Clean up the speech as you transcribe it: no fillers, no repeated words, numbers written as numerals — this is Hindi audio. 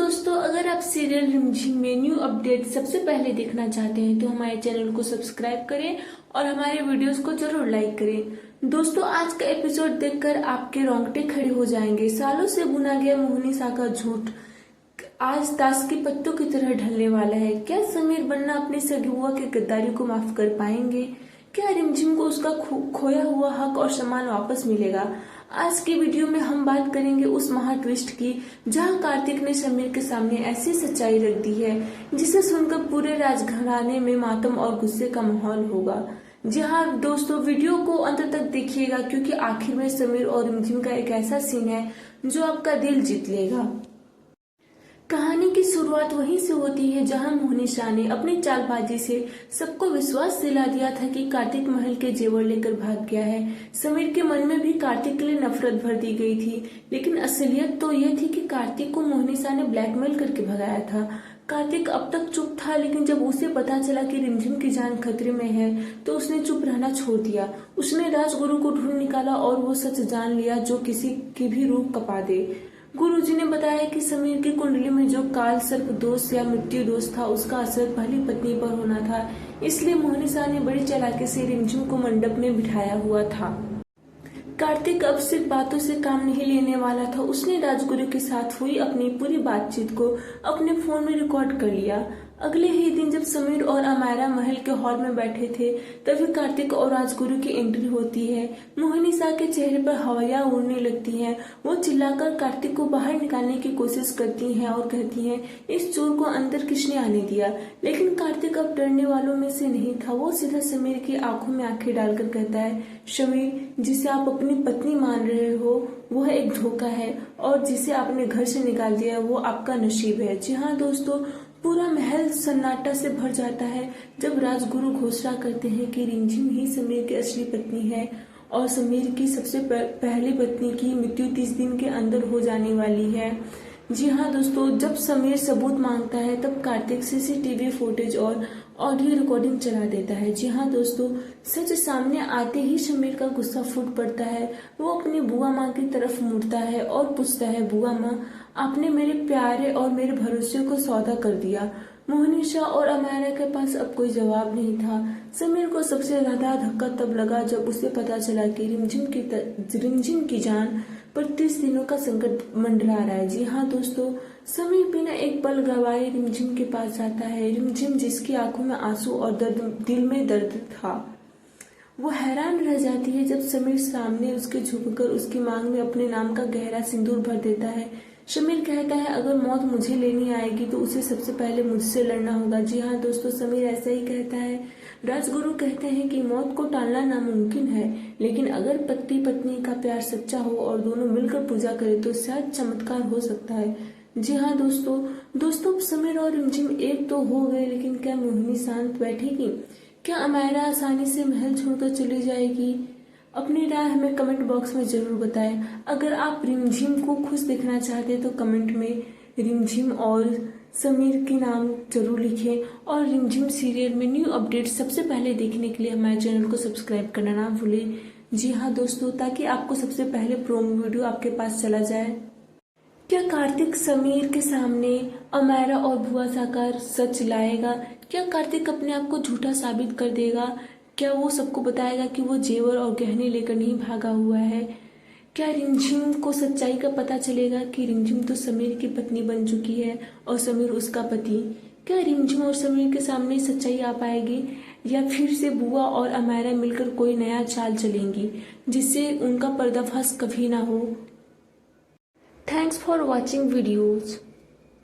दोस्तों, अगर आप सीरियल रिमझिम में न्यू अपडेट सबसे पहले देखना चाहते हैं तो हमारे चैनल को सब्सक्राइब करें और हमारे वीडियोस को जरूर लाइक करें। दोस्तों, आज का एपिसोड देखकर आपके रोंगटे खड़े हो जाएंगे। सालों से बुना गया मोहिनी सा का झूठ आज ताश के पत्तों की तरह ढलने वाला है। क्या समीर बन्ना अपनी सगी बुआ की गद्दारी को माफ कर पाएंगे? क्या रिमझिम को उसका खोया हुआ हक और सम्मान वापस मिलेगा? आज की वीडियो में हम बात करेंगे उस महा ट्विस्ट की जहां कार्तिक ने समीर के सामने ऐसी सच्चाई रख दी है जिसे सुनकर पूरे राजघराने में मातम और गुस्से का माहौल होगा। जी हाँ दोस्तों, वीडियो को अंत तक देखिएगा क्योंकि आखिर में समीर और रिमझिम का एक ऐसा सीन है जो आपका दिल जीत लेगा। कहानी की शुरुआत वहीं से होती है जहां मोहिनी शाह ने अपनी चालबाजी से सबको विश्वास दिला दिया था कि कार्तिक महल के जेवर लेकर भाग गया है। समीर के मन में भी कार्तिक के लिए नफरत भर दी गई थी, लेकिन असलियत तो यह थी कि कार्तिक को मोहिनी शाह ने ब्लैकमेल करके भगाया था। कार्तिक अब तक चुप था, लेकिन जब उसे पता चला कि रिमझिम की जान खतरे में है तो उसने चुप रहना छोड़ दिया। उसने राजगुरु को ढूंढ निकाला और वो सच जान लिया जो किसी की भी रूह कपा दे। गुरुजी ने बताया कि समीर की कुंडली में जो काल सर्प दोष या मृत्यु दोष था उसका असर पहली पत्नी पर होना था, इसलिए मोहिनी शाह ने बड़ी चालाकी से रिमझिम को मंडप में बिठाया हुआ था। कार्तिक अब सिर्फ बातों से काम नहीं लेने वाला था। उसने राजगुरु के साथ हुई अपनी पूरी बातचीत को अपने फोन में रिकॉर्ड कर लिया। अगले ही दिन जब समीर और अमायरा महल के हॉल में बैठे थे तभी कार्तिक और राजगुरु की एंट्री होती है। मोहिनी शाह के चेहरे पर हवाइयां उड़ने लगती हैं। वो चिल्लाकर कार्तिक को बाहर निकालने की कोशिश करती हैं और कहती हैं, इस चोर को अंदर किसने आने दिया? लेकिन कार्तिक अब डरने वालों में से नहीं था। वो सीधा समीर की आंखों में आंखें डालकर कहता है, समीर, जिसे आप अपनी पत्नी मान रहे हो वह एक धोखा है और जिसे आपने घर से निकाल दिया वो आपका नसीब है। जी हाँ दोस्तों, पूरा महल सन्नाटा से भर जाता है जब राजगुरु घोषणा करते हैं कि रिमझिम ही समीर की असली पत्नी है और समीर की सबसे पहली पत्नी की मृत्यु 30 दिन के अंदर हो जाने वाली है। जी हाँ दोस्तों, जब समीर सबूत मांगता है तब कार्तिक सीसीटीवी फुटेज और ऑडियो रिकॉर्डिंग चला देता है। जी हाँ दोस्तों, सच सामने आते ही समीर का गुस्सा फूट पड़ता है। वो अपनी बुआ माँ की तरफ मुड़ता है और पूछता है, बुआ माँ, आपने मेरे प्यारे और मेरे भरोसे को सौदा कर दिया। मोहिनी शाह और अमायरा के पास अब कोई जवाब नहीं था। समीर को सबसे ज्यादा धक्का तब लगा जब उसे पता चला कि रिमझिम की जान पर 30 दिनों का संकट मंडरा रहा है। जी हाँ दोस्तों, समीर बिना एक पल गवाए रिमझिम के पास जाता है। रिमझिम जिसकी आंखों में आंसू और दिल में दर्द था, वो हैरान रह जाती है जब समीर सामने उसके झुककर उसकी मांग में अपने नाम का गहरा सिंदूर भर देता है। समीर कहता है, अगर मौत मुझे लेनी आएगी तो उसे सबसे पहले मुझसे लड़ना होगा। जी हाँ दोस्तों, समीर ऐसा ही कहता है। राजगुरु कहते हैं कि मौत को टालना नामुमकिन है, लेकिन अगर पति पत्नी का प्यार सच्चा हो और दोनों मिलकर पूजा करें तो शायद चमत्कार हो सकता है। जी हाँ दोस्तों, समीर और रिमझिम एक तो हो गए, लेकिन क्या मोहिनी शांत बैठेगी? क्या अमायरा आसानी से महल छोड़कर चली जाएगी? अपनी राय हमें कमेंट बॉक्स में जरूर बताएं। अगर आप रिमझिम को खुश देखना चाहते हैं तो कमेंट में रिमझिम और समीर के नाम जरूर लिखें और रिमझिम सीरियल में न्यू अपडेट सबसे पहले देखने के लिए हमारे चैनल को सब्सक्राइब करना ना भूलें। जी हाँ दोस्तों, ताकि आपको सबसे पहले प्रोमो वीडियो आपके पास चला जाए। क्या कार्तिक समीर के सामने अमायरा और भुआ साकार सच लाएगा? क्या कार्तिक अपने आप को झूठा साबित कर देगा? क्या वो सबको बताएगा कि वो जेवर और गहने लेकर नहीं भागा हुआ है? क्या रिमझिम को सच्चाई का पता चलेगा कि रिमझिम तो समीर की पत्नी बन चुकी है और समीर उसका पति? क्या रिमझिम और समीर के सामने सच्चाई आ पाएगी या फिर से बुआ और अमायरा मिलकर कोई नया चाल चलेंगी जिससे उनका पर्दाफाश कभी ना हो? Thanks for watching videos.